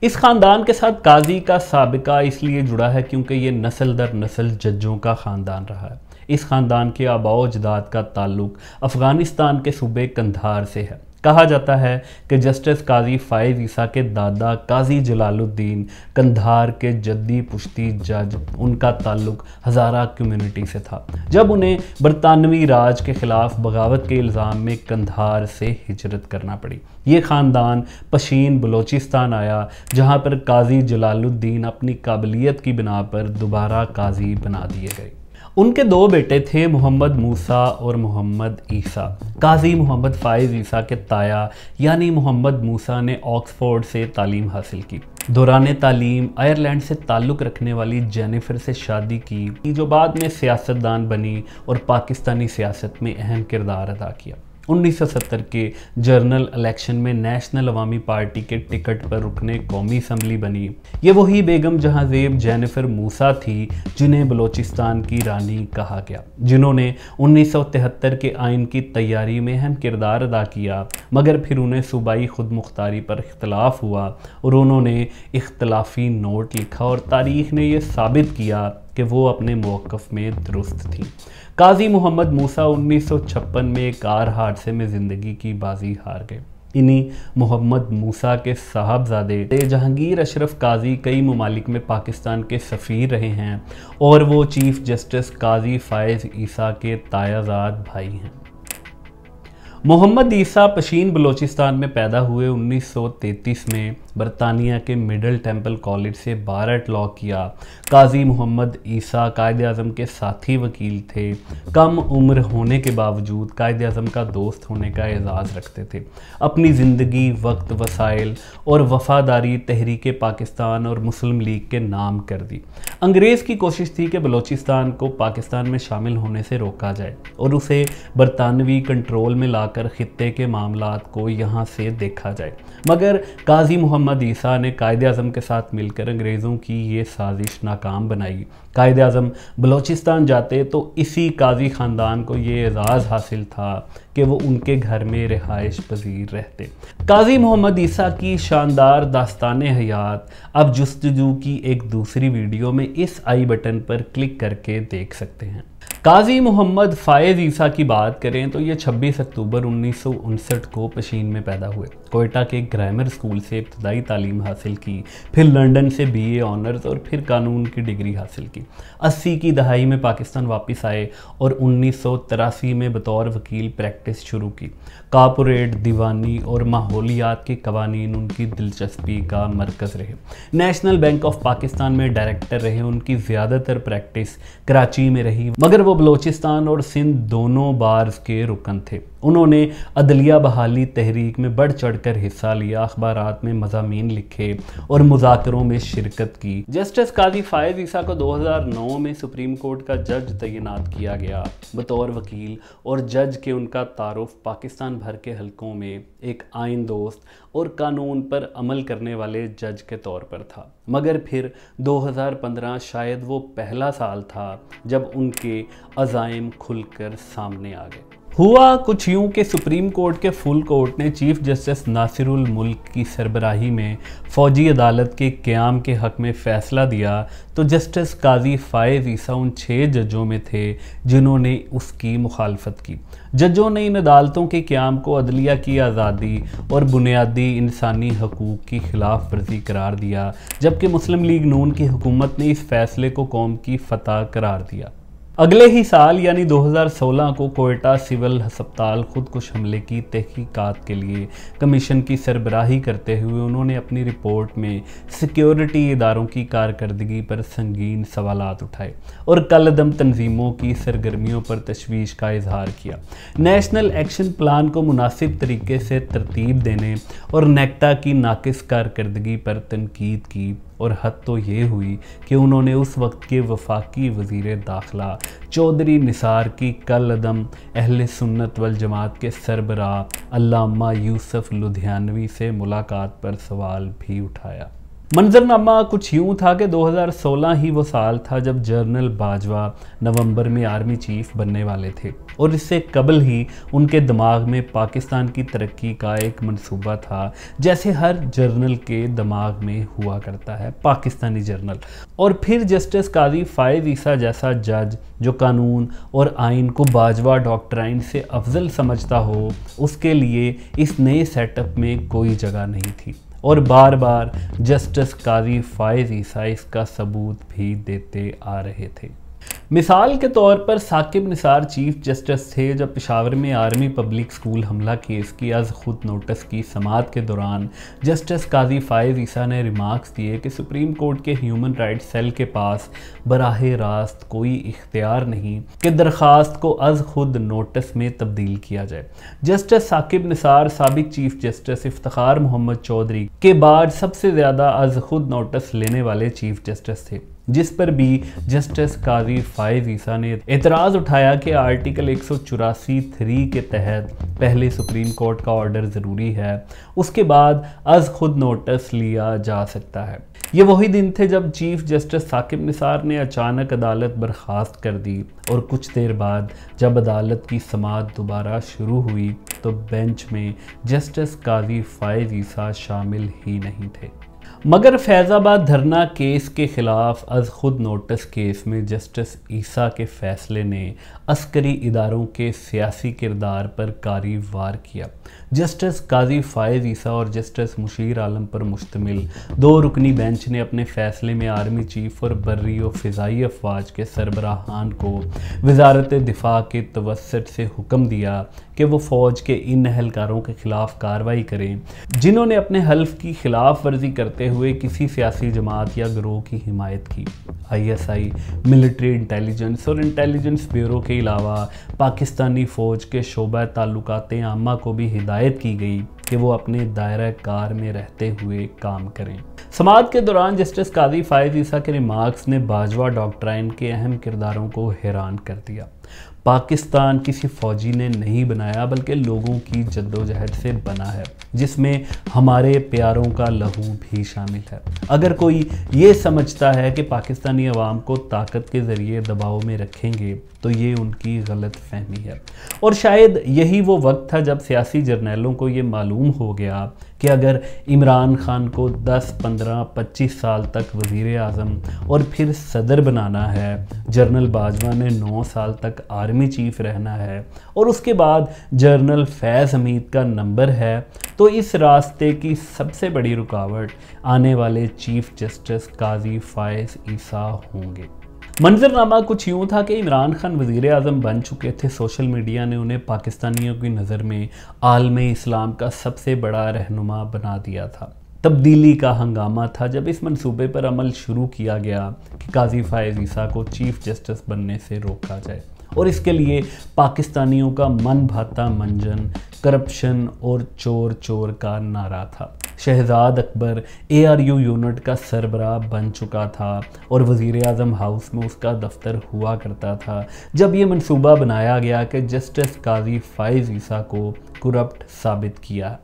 اس خاندان کے ساتھ قاضی کا سابقہ اس لیے جڑا ہے کیونکہ یہ نسل در نسل ججوں کا خاندان رہا ہے۔ اس خاندان کے آباء و اجداد کا تعلق افغانستان کے صوبے قندھار سے ہے۔ کہا جاتا ہے کہ جسٹس قاضی فائز عیسیٰ کے دادا قاضی جلال الدین قندھار کے جدی پشتی جج، ان کا تعلق ہزارہ کمیونٹی سے تھا جب انہیں برطانوی راج کے خلاف بغاوت کے الزام میں قندھار سے ہجرت کرنا پڑی۔ یہ خاندان پشین بلوچستان آیا جہاں پر قاضی جلال الدین اپنی قابلیت کی بنا پر دوبارہ قاضی بنا دیے گئے۔ ان کے 2 بیٹے تھے، محمد موسیٰ اور محمد عیسیٰ۔ قاضی محمد فائز عیسیٰ کے تایا یعنی محمد موسیٰ نے آکسفورڈ سے تعلیم حاصل کی۔ دوران تعلیم آئرلینڈ سے تعلق رکھنے والی جینیفر سے شادی کی، جو بعد میں سیاستدان بنی اور پاکستانی سیاست میں اہم کردار ادا کیا۔ 1970 کے جنرل الیکشن میں نیشنل عوامی پارٹی کے ٹکٹ پر رکن قومی اسمبلی بنی۔ یہ وہی بیگم جہاں زیب جینیفر موسیٰ تھی جنہیں بلوچستان کی رانی کہا گیا، جنہوں نے 1973 کے آئین کی تیاری میں اہم کردار ادا کیا، مگر پھر انہیں صوبائی خود مختاری پر اختلاف ہوا اور انہوں نے اختلافی نوٹ لکھا اور تاریخ نے یہ ثابت کیا کہ وہ اپنے موقف میں درست تھی۔ قاضی محمد موسیٰ 1956 میں ایک کار حادثے میں زندگی کی بازی ہار گئے۔ انہی محمد موسیٰ کے صاحبزادے جہانگیر اشرف قاضی کئی ممالک میں پاکستان کے سفیر رہے ہیں اور وہ چیف جسٹس قاضی فائز عیسیٰ کے تایا زاد بھائی ہیں۔ محمد عیسیٰ پشین بلوچستان میں پیدا ہوئے۔ 1933 میں برطانیہ کے مڈل ٹیمپل کالج سے بار ایٹ لاء کیا۔ قاضی محمد عیسیٰ قائد اعظم کے ساتھی وکیل تھے۔ کم عمر ہونے کے باوجود قائد اعظم کا دوست ہونے کا اعزاز رکھتے تھے۔ اپنی زندگی، وقت، وسائل اور وفاداری تحریک پاکستان اور مسلم لیگ کے نام کر دی۔ انگریز کی کوشش تھی کہ بلوچستان کو پاکستان میں شامل ہونے سے روکا جائے اور اسے برطانوی کنٹرول میں لا کر خطے کے معاملات کو یہاں سے دیکھا جائے، مگر قاضی محمد عیسیٰ نے قائد اعظم کے ساتھ مل کر انگریزوں کی یہ سازش ناکام بنائی۔ قائد اعظم بلوچستان جاتے تو اسی قاضی خاندان کو یہ اعزاز حاصل تھا کہ وہ ان کے گھر میں رہائش پذیر رہتے۔ قاضی محمد عیسیٰ کی شاندار داستان حیات اب جستجو کی ایک دوسری ویڈیو میں اس آئی بٹن پر کلک کر کے دیکھ سکتے ہیں۔ قاضی محمد فائز عیسیٰ کی بات کریں تو یہ 26 اکتوبر 1959 کو پشین میں پیدا ہوئے۔ کوئٹہ کے گرامر اسکول سے ابتدائی تعلیم حاصل کی، پھر لنڈن سے BA آنرز اور پھر قانون کی ڈگری حاصل کی۔ 80 کی دہائی میں پاکستان واپس آئے اور 1983 میں بطور وکیل پریکٹس شروع کی۔ کارپوریٹ، دیوانی اور ماحولیات کے قوانین ان کی دلچسپی کا مرکز رہے۔ نیشنل بینک آف پاکستان میں ڈائریکٹر رہے۔ ان کی زیادہ تر پریکٹس کراچی میں رہی، مگر وہ بلوچستان اور سندھ دونوں بارز کے رکن تھے۔ انہوں نے عدلیہ بحالی تحریک میں بڑھ چڑھ کر حصہ لیا، اخبارات میں مضامین لکھے اور مذاکروں میں شرکت کی۔ جسٹس قاضی فائز عیسیٰ کو 2009 میں سپریم کورٹ کا جج تعینات کیا گیا۔ بطور وکیل اور جج کے ان کا تعارف پاکستان بھر کے حلقوں میں ایک آئین دوست اور قانون پر عمل کرنے والے جج کے طور پر تھا، مگر پھر 2015 شاید وہ پہلا سال تھا جب ان کے عزائم کھل کر سامنے آ گئے۔ ہوا کچھ یوں کہ سپریم کورٹ کے فل کورٹ نے چیف جسٹس ناصر الملک کی سربراہی میں فوجی عدالت کے قیام کے حق میں فیصلہ دیا تو جسٹس قاضی فائز عیسیٰ ان 6 ججوں میں تھے جنہوں نے اس کی مخالفت کی۔ ججوں نے ان عدالتوں کے قیام کو عدلیہ کی آزادی اور بنیادی انسانی حقوق کی خلاف ورزی قرار دیا، جبکہ مسلم لیگ نون کی حکومت نے اس فیصلے کو قوم کی فتح قرار دیا۔ اگلے ہی سال یعنی 2016 کو کوئٹہ سول ہسپتال خودکش حملے کی تحقیقات کے لیے کمیشن کی سربراہی کرتے ہوئے انہوں نے اپنی رپورٹ میں سیکیورٹی اداروں کی کارکردگی پر سنگین سوالات اٹھائے اور کالعدم تنظیموں کی سرگرمیوں پر تشویش کا اظہار کیا۔ نیشنل ایکشن پلان کو مناسب طریقے سے ترتیب دینے اور نیکٹا کی ناقص کارکردگی پر تنقید کی، اور حد تو یہ ہوئی کہ انہوں نے اس وقت کے وفاقی وزیر داخلہ چودھری نثار کی کالعدم اہل سنت والجماعت کے سربراہ علامہ یوسف لدھیانوی سے ملاقات پر سوال بھی اٹھایا۔ منظرنامہ کچھ یوں تھا کہ 2016 ہی وہ سال تھا جب جنرل باجوہ نومبر میں آرمی چیف بننے والے تھے، اور اس سے قبل ہی ان کے دماغ میں پاکستان کی ترقی کا ایک منصوبہ تھا، جیسے ہر جنرل کے دماغ میں ہوا کرتا ہے، پاکستانی جنرل۔ اور پھر جسٹس قاضی فائز عیسیٰ جیسا جج جو قانون اور آئین کو باجوہ ڈاکٹرائن سے افضل سمجھتا ہو، اس کے لیے اس نئے سیٹ اپ میں کوئی جگہ نہیں تھی، اور بار بار جسٹس قاضی فائز عیسیٰ اس کا ثبوت بھی دیتے آ رہے تھے۔ مثال کے طور پر ثاقب نثار چیف جسٹس تھے جب پشاور میں آرمی پبلک سکول حملہ کیس کی از خود نوٹس کی سماعت کے دوران جسٹس قاضی فائز عیسیٰ نے ریمارکس دیے کہ سپریم کورٹ کے ہیومن رائٹ سیل کے پاس براہ راست کوئی اختیار نہیں کہ درخواست کو از خود نوٹس میں تبدیل کیا جائے۔ جسٹس ثاقب نثار سابق چیف جسٹس افتخار محمد چودھری کے بعد سب سے زیادہ از خود نوٹس لینے والے چیف جسٹس تھے، جس پر بھی جسٹس قاضی فائز عیسیٰ نے اعتراض اٹھایا کہ آرٹیکل 184(3) کے تحت پہلے سپریم کورٹ کا آرڈر ضروری ہے، اس کے بعد از خود نوٹس لیا جا سکتا ہے۔ یہ وہی دن تھے جب چیف جسٹس ثاقب نثار نے اچانک عدالت برخاست کر دی، اور کچھ دیر بعد جب عدالت کی سماعت دوبارہ شروع ہوئی تو بینچ میں جسٹس قاضی فائز عیسیٰ شامل ہی نہیں تھے۔ مگر فیض آباد دھرنا کیس کے خلاف از خود نوٹس کیس میں جسٹس عیسیٰ کے فیصلے نے عسکری اداروں کے سیاسی کردار پر کاری وار کیا۔ جسٹس قاضی فائز عیسیٰ اور جسٹس مشیر عالم پر مشتمل 2 رکنی بینچ نے اپنے فیصلے میں آرمی چیف اور بری و فضائی افواج کے سربراہان کو وزارت دفاع کے توسط سے حکم دیا کہ وہ فوج کے ان اہلکاروں کے خلاف کارروائی کریں جنہوں نے اپنے حلف کی خلاف ورزی کرتے ہوئے کسی سیاسی جماعت یا گروہ کی حمایت کی۔ ISI، ملٹری انٹیلیجنس اور انٹیلیجنس بیورو کے علاوہ پاکستانی فوج کے شعبہ تعلقات عامہ کو بھی ہدایت کی گئی کہ وہ اپنے دائرہ کار میں رہتے ہوئے کام کریں۔ سماعت کے دوران جسٹس قاضی فائز عیسیٰ کے ریمارکس نے باجوہ ڈاکٹرائن کے اہم کرداروں کو حیران کر دیا۔ پاکستان کسی فوجی نے نہیں بنایا بلکہ لوگوں کی جدوجہد سے بنا ہے، جس میں ہمارے پیاروں کا لہو بھی شامل ہے۔ اگر کوئی یہ سمجھتا ہے کہ پاکستانی عوام کو طاقت کے ذریعے دباؤ میں رکھیں گے تو یہ ان کی غلط فہمی ہے، اور شاید یہی وہ وقت تھا جب سیاسی جرنیلوں کو یہ معلوم ہو گیا کہ اگر عمران خان کو 10، 15، 25 سال تک وزیر اعظم اور پھر صدر بنانا ہے، جنرل باجوہ نے 9 سال تک آرمی چیف رہنا ہے، اور اس کے بعد جنرل فیض حمید کا نمبر ہے، تو اس راستے کی سب سے بڑی رکاوٹ آنے والے چیف جسٹس قاضی فائز عیسیٰ ہوں گے۔ منظرنامہ کچھ یوں تھا کہ عمران خان وزیر اعظم بن چکے تھے، سوشل میڈیا نے انہیں پاکستانیوں کی نظر میں عالم اسلام کا سب سے بڑا رہنما بنا دیا تھا۔ تبدیلی کا ہنگامہ تھا جب اس منصوبے پر عمل شروع کیا گیا کہ قاضی فائز عیسیٰ کو چیف جسٹس بننے سے روکا جائے، اور اس کے لیے پاکستانیوں کا من بھاتا منجن کرپشن اور چور چور کا نعرہ تھا۔ شہزاد اکبر ARU یونٹ کا سربراہ بن چکا تھا اور وزیر اعظم ہاؤس میں اس کا دفتر ہوا کرتا تھا جب یہ منصوبہ بنایا گیا کہ جسٹس قاضی فائز عیسیٰ کو کرپٹ ثابت کیا۔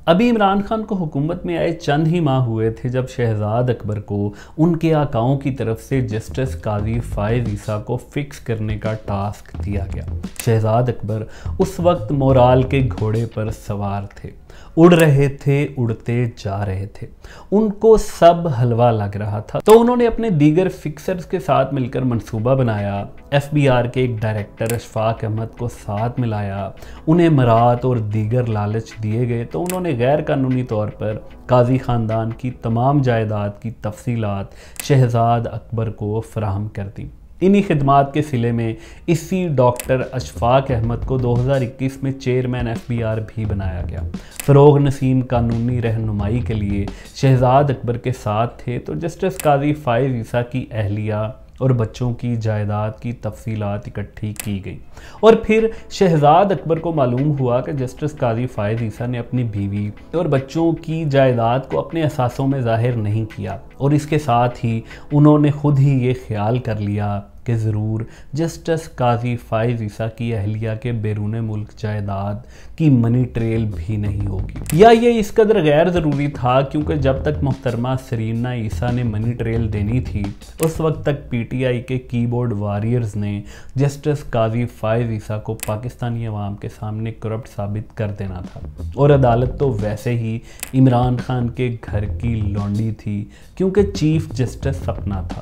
ابھی عمران خان کو حکومت میں آئے چند ہی ماہ ہوئے تھے جب شہزاد اکبر کو ان کے آقاؤں کی طرف سے جسٹس قاضی فائز عیسیٰ کو فکس کرنے کا ٹاسک دیا گیا۔ شہزاد اکبر اس وقت مورال کے گھوڑے پر سوار تھے، اڑ رہے تھے، اڑتے جا رہے تھے، ان کو سب حلوہ لگ رہا تھا، تو انہوں نے اپنے دیگر فکسرز کے ساتھ مل کر منصوبہ بنایا۔ FBR کے ایک ڈائریکٹر اشفاق احمد کو ساتھ ملایا، انہیں مراد اور دیگر لالچ دیے گئے تو انہوں نے غیر قانونی طور پر قاضی خاندان کی تمام جائیداد کی تفصیلات شہزاد اکبر کو فراہم کر دیں۔ انہی خدمات کے صلے میں اسی ڈاکٹر اشفاق احمد کو 2021 میں چیئرمین FBR بھی بنایا گیا۔ فروغ نسیم قانونی رہنمائی کے لیے شہزاد اکبر کے ساتھ تھے تو جسٹس قاضی فائز عیسیٰ کی اہلیہ اور بچوں کی جائیداد کی تفصیلات اکٹھی کی گئی، اور پھر شہزاد اکبر کو معلوم ہوا کہ جسٹس قاضی فائز عیسیٰ نے اپنی بیوی اور بچوں کی جائیداد کو اپنے اثاثوں میں ظاہر نہیں کیا، اور اس کے ساتھ ہی انہوں نے خود ہی یہ خیال کر لیا کہ ضرور جسٹس قاضی فائز عیسیٰ کی اہلیہ کے بیرون ملک جائیداد کی منی ٹریل بھی نہیں ہوگی، یا یہ اس قدر غیر ضروری تھا کیونکہ جب تک محترمہ سرینا عیسیٰ نے منی ٹریل دینی تھی اس وقت تک پی ٹی آئی کے کی بورڈ واریئرز نے جسٹس قاضی فائز عیسیٰ کو پاکستانی عوام کے سامنے کرپٹ ثابت کر دینا تھا، اور عدالت تو ویسے ہی عمران خان کے گھر کی لونڈی تھی کیونکہ چیف جسٹس اپنا تھا۔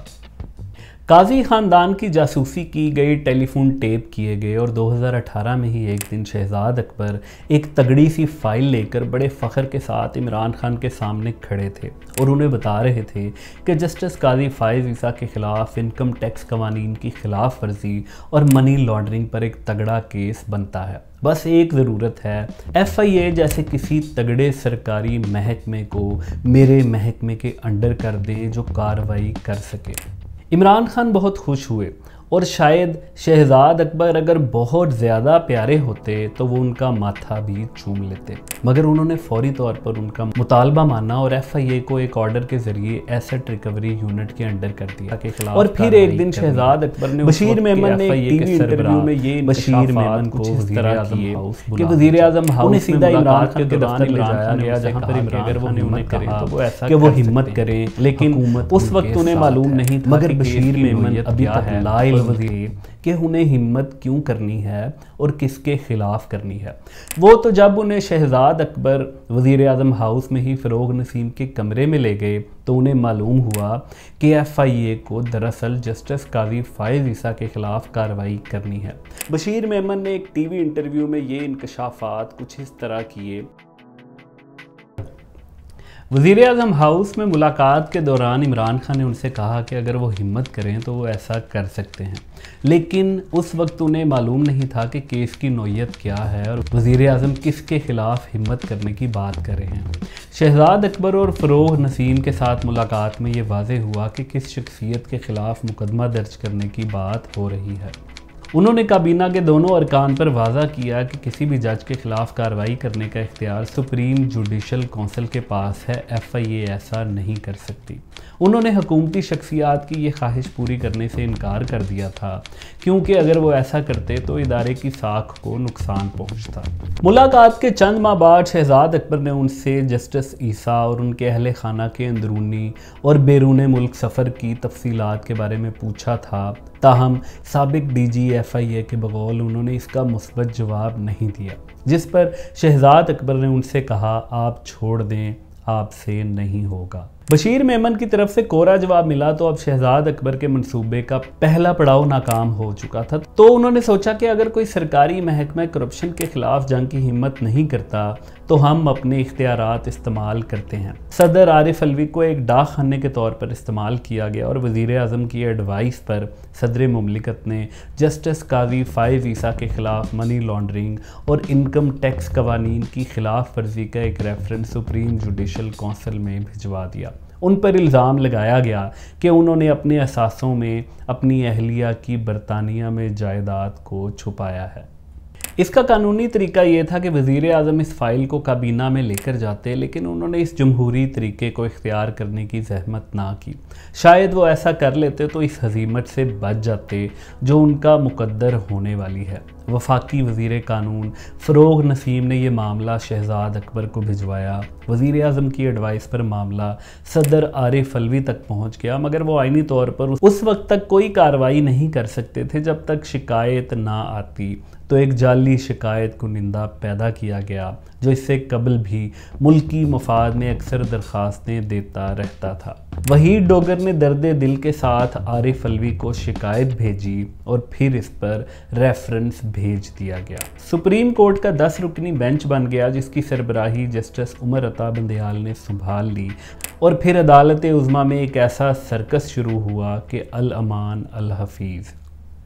قاضی خاندان کی جاسوسی کی گئی، ٹیلی فون ٹیپ کیے گئے، اور 2018 میں ہی ایک دن شہزاد اکبر ایک تگڑی سی فائل لے کر بڑے فخر کے ساتھ عمران خان کے سامنے کھڑے تھے اور انہیں بتا رہے تھے کہ جسٹس قاضی فائز عیسیٰ کے خلاف انکم ٹیکس قوانین کی خلاف ورزی اور منی لانڈرنگ پر ایک تگڑا کیس بنتا ہے، بس ایک ضرورت ہے، ایف آئی اے جیسے کسی تگڑے سرکاری محکمے کو میرے محکمے کے انڈر کر دیں جو کارروائی کر سکے۔ عمران خان بہت خوش ہوئے، اور شاید شہزاد اکبر اگر بہت زیادہ پیارے ہوتے تو وہ ان کا ماتھا بھی چوم لیتے، مگر انہوں نے فوری طور پر ان کا مطالبہ مانا اور ایف آئی اے کو ایک آرڈر کے ذریعے ایسٹ ریکوری یونٹ کے انڈر کر دیا کے خلاف۔ اور پھر ایک دن شہزاد اکبر نے بشیر میمن نے ایک ٹی وی انٹرویو میں یہ بشیر میمن کو اس طرح کیے کہ وزیر اعظم ہاؤس سیدھا عمران خان کے دفتر لے جایا گیا جہاں پر عمران خان نے انہیں کہا کہ وہ ہمت کریں، لیکن اس وقت انہیں معلوم نہیں تھا مگر بشیر میمن ابھی تک لائل وزیر کہ انہیں ہمت کیوں کرنی ہے اور کس کے خلاف کرنی ہے۔ وہ تو جب انہیں شہزاد اکبر وزیر اعظم ہاؤس میں ہی فروغ نسیم کے کمرے میں لے گئے تو انہیں معلوم ہوا کہ ایف آئی اے کو دراصل جسٹس قاضی فائز عیسیٰ کے خلاف کارروائی کرنی ہے۔ بشیر میمن نے ایک ٹی وی انٹرویو میں یہ انکشافات کچھ اس طرح کیے۔ وزیر اعظم ہاؤس میں ملاقات کے دوران عمران خان نے ان سے کہا کہ اگر وہ ہمت کریں تو وہ ایسا کر سکتے ہیں، لیکن اس وقت انہیں معلوم نہیں تھا کہ کیس کی نوعیت کیا ہے اور وزیر اعظم کس کے خلاف ہمت کرنے کی بات کر رہے ہیں۔ شہزاد اکبر اور فروغ نسیم کے ساتھ ملاقات میں یہ واضح ہوا کہ کس شخصیت کے خلاف مقدمہ درج کرنے کی بات ہو رہی ہے۔ انہوں نے کابینہ کے دونوں ارکان پر واضح کیا کہ کسی بھی جج کے خلاف کارروائی کرنے کا اختیار سپریم جوڈیشل کونسل کے پاس ہے، ایف آئی اے ایسا نہیں کر سکتی۔ انہوں نے حکومتی شخصیات کی یہ خواہش پوری کرنے سے انکار کر دیا تھا کیونکہ اگر وہ ایسا کرتے تو ادارے کی ساکھ کو نقصان پہنچتا۔ ملاقات کے چند ماہ بعد شہزاد اکبر نے ان سے جسٹس عیسیٰ اور ان کے اہل خانہ کے اندرونی اور بیرون ملک سفر کی تفصیلات کے بارے میں پوچھا تھا، تاہم سابق ڈی جی ایف آئی اے کے بقول انہوں نے اس کا مثبت جواب نہیں دیا، جس پر شہزاد اکبر نے ان سے کہا آپ چھوڑ دیں، آپ سے نہیں ہوگا۔ بشیر میمن کی طرف سے کوڑا جواب ملا تو اب شہزاد اکبر کے منصوبے کا پہلا پڑاؤ ناکام ہو چکا تھا، تو انہوں نے سوچا کہ اگر کوئی سرکاری محکمہ کرپشن کے خلاف جنگ کی ہمت نہیں کرتا تو ہم اپنے اختیارات استعمال کرتے ہیں۔ صدر عارف الوی کو ایک ڈاک خانے کے طور پر استعمال کیا گیا اور وزیر اعظم کی ایڈوائس پر صدر مملکت نے جسٹس قاضی فائز عیسیٰ کے خلاف منی لانڈرنگ اور انکم ٹیکس قوانین کی خلاف ورزی کا ایک ریفرنس سپریم جوڈیشل کونسل میں بھجوا دیا۔ ان پر الزام لگایا گیا کہ انہوں نے اپنے اثاثوں میں اپنی اہلیہ کی برطانیہ میں جائیداد کو چھپایا ہے۔ اس کا قانونی طریقہ یہ تھا کہ وزیر اعظم اس فائل کو کابینہ میں لے کر جاتے، لیکن انہوں نے اس جمہوری طریقے کو اختیار کرنے کی زحمت نہ کی۔ شاید وہ ایسا کر لیتے تو اس ہزیمت سے بچ جاتے جو ان کا مقدر ہونے والی ہے۔ وفاقی وزیر قانون فروغ نسیم نے یہ معاملہ شہزاد اکبر کو بھجوایا۔ وزیر اعظم کی ایڈوائس پر معاملہ صدر عارف الوی تک پہنچ گیا، مگر وہ آئینی طور پر اس وقت تک کوئی کارروائی نہیں کر سکتے تھے جب تک شکایت نہ آتی، تو ایک جعلی شکایت کنندہ پیدا کیا گیا جو اس سے قبل بھی ملکی مفاد میں اکثر درخواستیں دیتا رہتا تھا۔ وحید ڈوگر نے درد دل کے ساتھ عارف الوی کو شکایت بھیجی اور پھر اس پر ریفرنس بھیج دیا گیا۔ سپریم کورٹ کا 10 رکنی بینچ بن گیا جس کی سربراہی جسٹس عمر عطا بندیال نے سنبھال لی، اور پھر عدالت عظمیٰ میں ایک ایسا سرکس شروع ہوا کہ الامان الحفیظ۔